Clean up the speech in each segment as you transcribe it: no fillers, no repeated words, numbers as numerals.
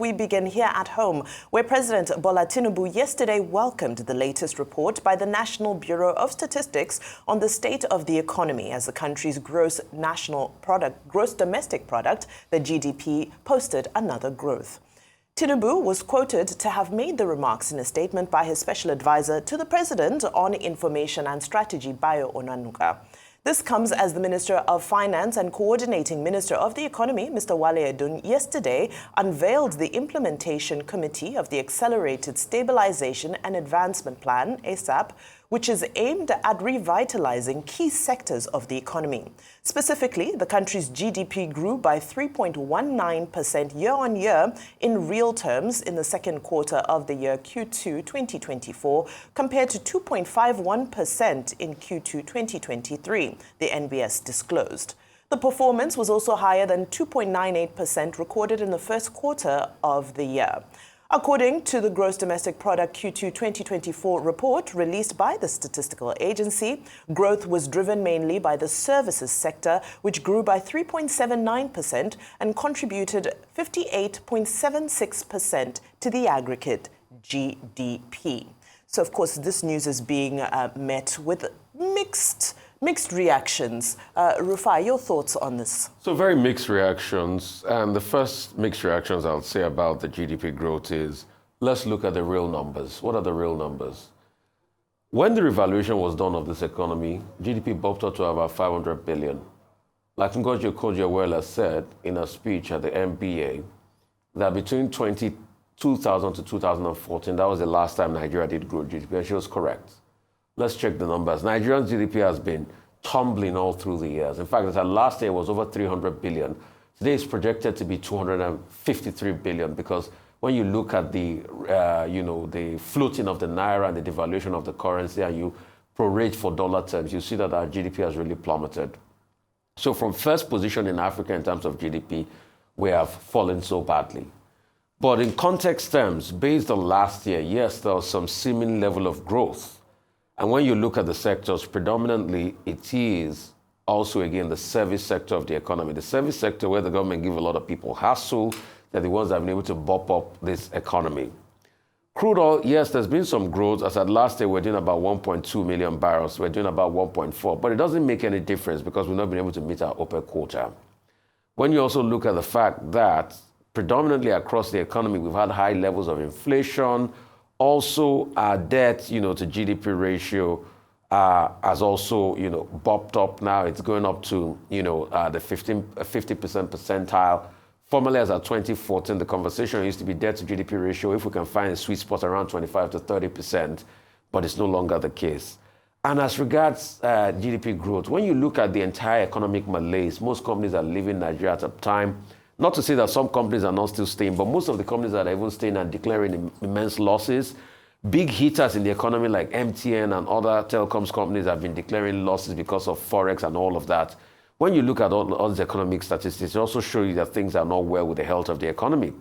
we begin here at home, where President Bola Tinubu yesterday welcomed the latest report by the National Bureau of Statistics on the state of the economy as the country's gross domestic product, the GDP, posted another growth. Tinubu was quoted to have made the remarks in a statement by his special advisor to the president on information and strategy, Bayo Onanuga. This comes as the Minister of Finance and Coordinating Minister of the Economy, Mr. Wale Edun, yesterday unveiled the Implementation Committee of the Accelerated Stabilization and Advancement Plan, ASAP, which is aimed at revitalizing key sectors of the economy. Specifically, the country's GDP grew by 3.19% year-on-year in real terms in the second quarter of the year Q2 2024, compared to 2.51% in Q2 2023, the NBS disclosed. The performance was also higher than 2.98% recorded in the first quarter of the year. According to the Gross Domestic Product Q2 2024 report released by the statistical agency, growth was driven mainly by the services sector, which grew by 3.79% and contributed 58.76% to the aggregate GDP. So, of course, this news is being met with mixed reactions. Rufai, your thoughts on this? So very mixed reactions. And the first mixed reactions I would say about the GDP growth is, let's look at the real numbers. What are the real numbers? When the revaluation was done of this economy, GDP bumped up to about 500 billion. Like Ngozi Okonjo-Iweala said in a speech at the MBA, that between 2000 to 2014, that was the last time Nigeria did grow GDP, and she was correct. Let's check the numbers. Nigeria's GDP has been tumbling all through the years. In fact, last year was over 300 billion. Today it's projected to be 253 billion because when you look at the, the floating of the naira and the devaluation of the currency and you prorate for dollar terms, you see that our GDP has really plummeted. So from first position in Africa in terms of GDP, we have fallen so badly. But in context terms, based on last year, yes, there was some seeming level of growth. And when you look at the sectors, predominantly it is also, again, the service sector of the economy. The service sector where the government give a lot of people hassle, they're the ones that have been able to bop up this economy. Crude oil, yes, there's been some growth. As at last year, we're doing about 1.2 million barrels. We're doing about 1.4, but it doesn't make any difference because we've not been able to meet our OPEC quota. When you also look at the fact that predominantly across the economy, we've had high levels of inflation. Also, our debt, to GDP ratio has also, bopped up now. It's going up to, the 50% percentile. Formerly, as at 2014, the conversation used to be debt to GDP ratio, if we can find a sweet spot around 25 to 30%, but it's no longer the case. And as regards GDP growth, when you look at the entire economic malaise, most companies are leaving Nigeria at a time. Not to say that some companies are not still staying, but most of the companies that are even staying are declaring immense losses. Big hitters in the economy like MTN and other telecoms companies have been declaring losses because of Forex and all of that. When you look at all the economic statistics, it also shows you that things are not well with the health of the economy,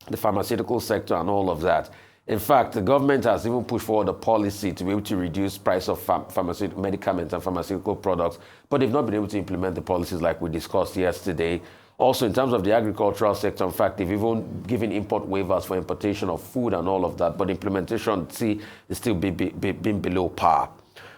the pharmaceutical sector and all of that. In fact, the government has even pushed forward a policy to be able to reduce price of medicaments and pharmaceutical products, but they've not been able to implement the policies like we discussed yesterday. Also, in terms of the agricultural sector, in fact, they've even given import waivers for importation of food and all of that, but implementation, is still being below par.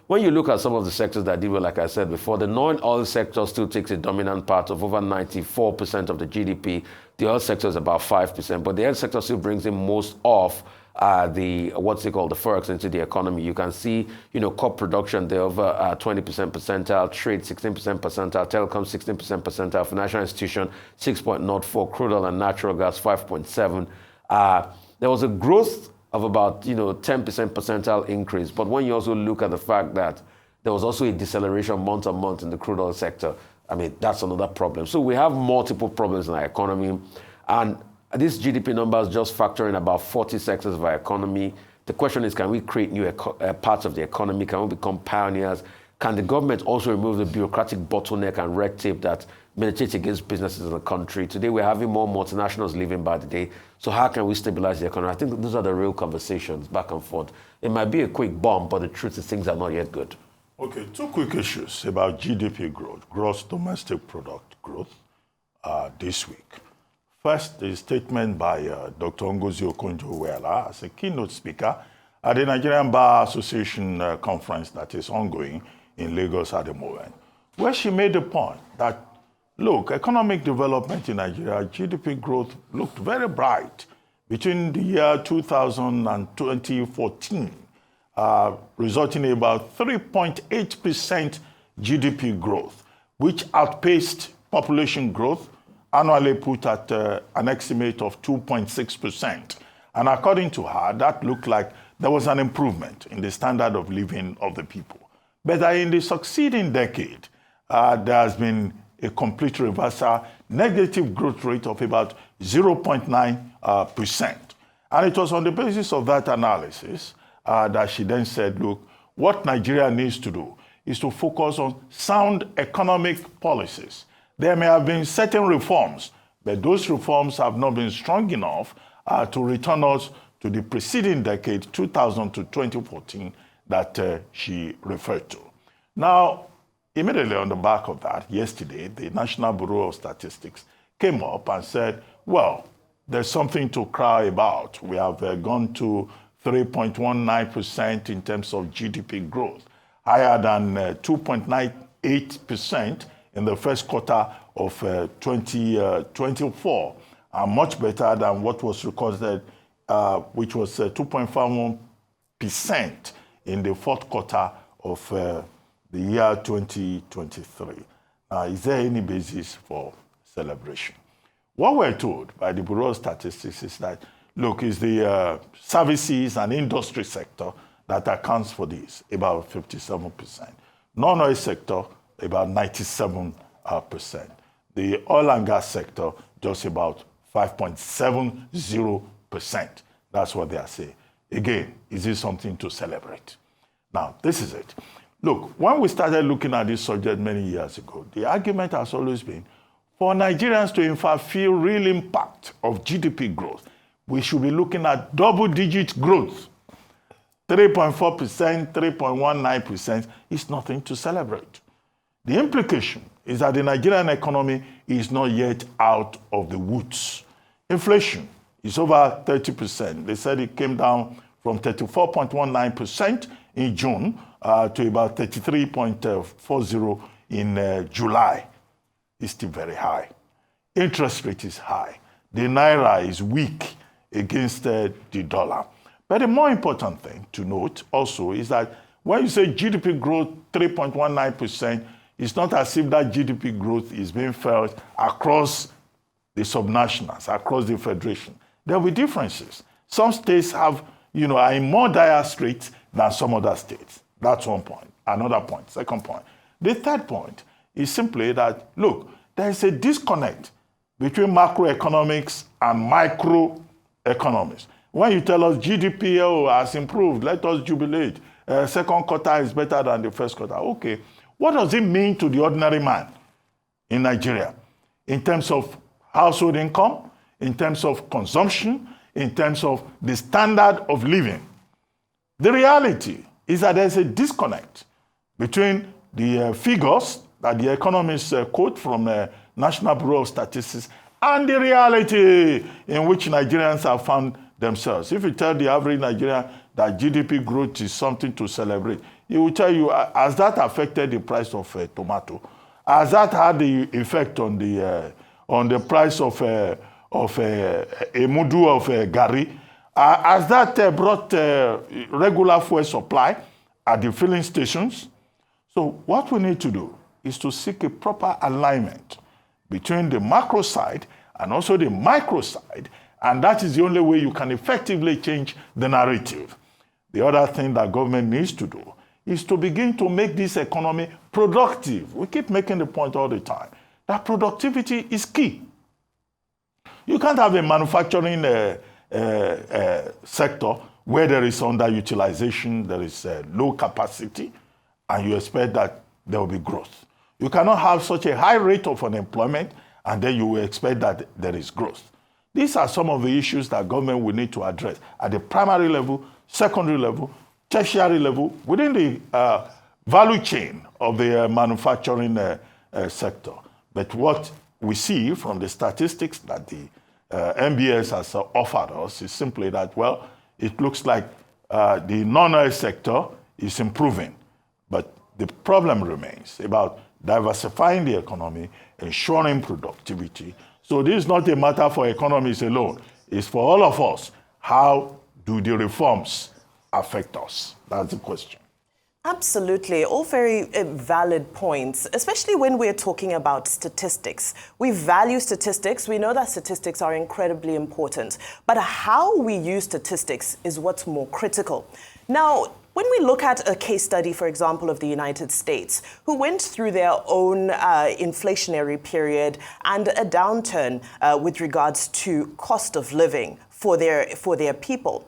When you look at some of the sectors that did well, like I said before, the non-oil sector still takes a dominant part of over 94% of the GDP. The oil sector is about 5%, but the oil sector still brings in most of the Forex into the economy. You can see, crop production, they're over 20% percentile, trade 16% percentile, telecom 16% percentile, financial institution 6.04, crude oil and natural gas 5.7. There was a growth of about 10% percentile increase, but when you also look at the fact that there was also a deceleration month on month in the crude oil sector, that's another problem. So we have multiple problems in our economy, and this GDP numbers just factor in about 40 sectors of our economy. The question is, can we create new parts of the economy? Can we become pioneers? Can the government also remove the bureaucratic bottleneck and red tape that militates against businesses in the country? Today, we're having more multinationals living by the day. So how can we stabilize the economy? I think those are the real conversations back and forth. It might be a quick bomb, but the truth is things are not yet good. Okay, two quick issues about GDP growth, gross domestic product growth this week. First, a statement by Dr. Ngozi Okonjo-Iweala as a keynote speaker at the Nigerian Bar Association conference that is ongoing in Lagos at the moment, where she made the point that, look, economic development in Nigeria, GDP growth looked very bright between the year 2000 and 2014, resulting in about 3.8% GDP growth, which outpaced population growth, annually put at an estimate of 2.6%. And according to her, that looked like there was an improvement in the standard of living of the people. But in the succeeding decade, there has been a complete reversal, negative growth rate of about 0.9%. And it was on the basis of that analysis that she then said, look, what Nigeria needs to do is to focus on sound economic policies. There may have been certain reforms, but those reforms have not been strong enough to return us to the preceding decade, 2000 to 2014, that she referred to. Now, immediately on the back of that, yesterday, the National Bureau of Statistics came up and said, well, there's something to cry about. We have gone to 3.19% in terms of GDP growth, higher than 2.98% in the first quarter of 2024, and much better than what was recorded, which was 2.51% in the fourth quarter of the year 2023. Is there any basis for celebration? What we're told by the Bureau of Statistics is that, look, it's the services and industry sector that accounts for this, about 57%. Non-oil sector, about 97%. The oil and gas sector, just about 5.70%. That's what they are saying. Again, is this something to celebrate? Now, this is it. Look, when we started looking at this subject many years ago, the argument has always been for Nigerians to, in fact, feel real impact of GDP growth, we should be looking at double-digit growth. 3.4%, 3.19% is nothing to celebrate. The implication is that the Nigerian economy is not yet out of the woods. Inflation is over 30%. They said it came down from 34.19% in June to about 33.40% in July. It's still very high. Interest rate is high. The naira is weak against the dollar. But the more important thing to note also is that when you say GDP growth 3.19%, it's not as if that GDP growth is being felt across the subnationals, across the federation. There will be differences. Some states have, are in more dire straits than some other states. That's one point. Another point, second point. The third point is simply that, look, there is a disconnect between macroeconomics and microeconomics. When you tell us GDP has improved, let us jubilate. Second quarter is better than the first quarter. Okay. What does it mean to the ordinary man in Nigeria in terms of household income, in terms of consumption, in terms of the standard of living? The reality is that there's a disconnect between the figures that the economists quote from the National Bureau of Statistics and the reality in which Nigerians have found themselves. If you tell the average Nigerian that GDP growth is something to celebrate, he will tell you, has that affected the price of tomato? Has that had the effect on the price of a mudu of gari? Has that brought regular fuel supply at the filling stations? So what we need to do is to seek a proper alignment between the macro side and also the micro side, and that is the only way you can effectively change the narrative. The other thing that government needs to do is to begin to make this economy productive. We keep making the point all the time that productivity is key. You can't have a manufacturing sector where there is underutilization, there is low capacity, and you expect that there will be growth. You cannot have such a high rate of unemployment and then you will expect that there is growth. These are some of the issues that government will need to address at the primary level, secondary level, tertiary level, within the value chain of the manufacturing sector. But what we see from the statistics that the MBS has offered us is simply that, well, it looks like the non-oil sector is improving, but the problem remains about diversifying the economy, ensuring productivity. So this is not a matter for economists alone. It's for all of us. How do the reforms affect us? That's the question. Absolutely. All very valid points, especially when we're talking about statistics. We value statistics. We know that statistics are incredibly important. But how we use statistics is what's more critical. Now, when we look at a case study, for example, of the United States, who went through their own inflationary period and a downturn with regards to cost of living for their people,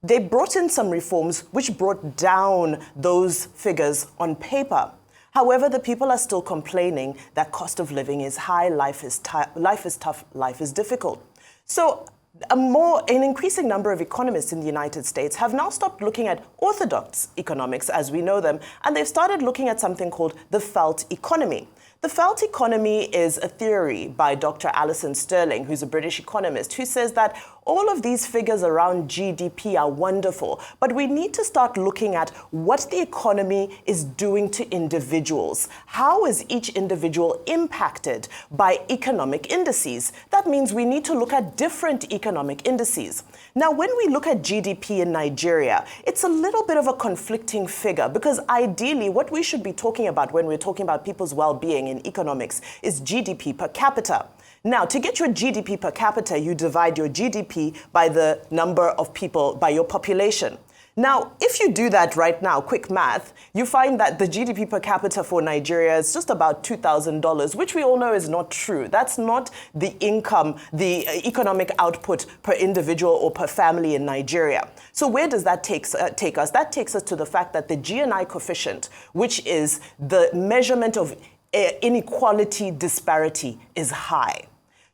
they brought in some reforms which brought down those figures on paper. However, the people are still complaining that cost of living is high, life is tough, life is difficult. So an increasing number of economists in the United States have now stopped looking at orthodox economics as we know them, and they've started looking at something called the felt economy. The felt economy is a theory by Dr. Alison Sterling, who's a British economist, who says that all of these figures around GDP are wonderful, but we need to start looking at what the economy is doing to individuals. How is each individual impacted by economic indices? That means we need to look at different economic indices. Now, when we look at GDP in Nigeria, it's a little bit of a conflicting figure because ideally what we should be talking about when we're talking about people's well-being in economics is GDP per capita. Now, to get your GDP per capita, you divide your GDP by the number of people, by your population. Now, if you do that right now, quick math, you find that the GDP per capita for Nigeria is just about $2,000, which we all know is not true. That's not the income, the economic output per individual or per family in Nigeria. So where does that take us? That takes us to the fact that the GNI coefficient, which is the measurement of inequality disparity, is high.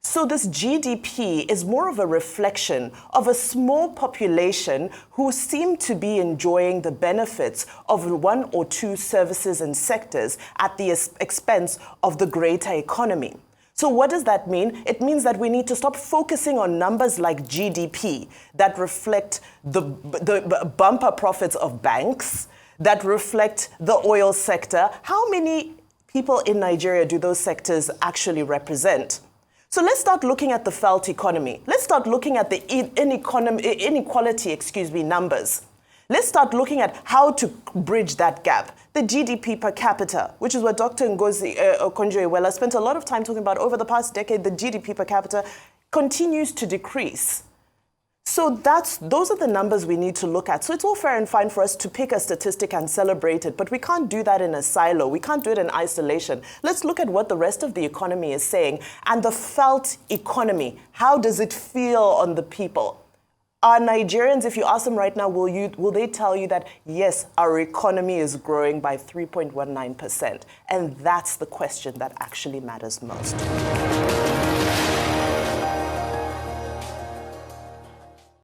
So this GDP is more of a reflection of a small population who seem to be enjoying the benefits of one or two services and sectors at the expense of the greater economy. So what does that mean? It means that we need to stop focusing on numbers like GDP that reflect the bumper profits of banks, that reflect the oil sector. How many people in Nigeria do those sectors actually represent? So let's start looking at the felt economy. Let's start looking at the inequality numbers. Let's start looking at how to bridge that gap. The GDP per capita, which is what Dr. Ngozi Okonjo-Iweala spent a lot of time talking about over the past decade, the GDP per capita continues to decrease. So those are the numbers we need to look at. So it's all fair and fine for us to pick a statistic and celebrate it, but we can't do that in a silo. We can't do it in isolation. Let's look at what the rest of the economy is saying. And the felt economy, how does it feel on the people? Are Nigerians, if you ask them right now, will they tell you that, yes, our economy is growing by 3.19%? And that's the question that actually matters most.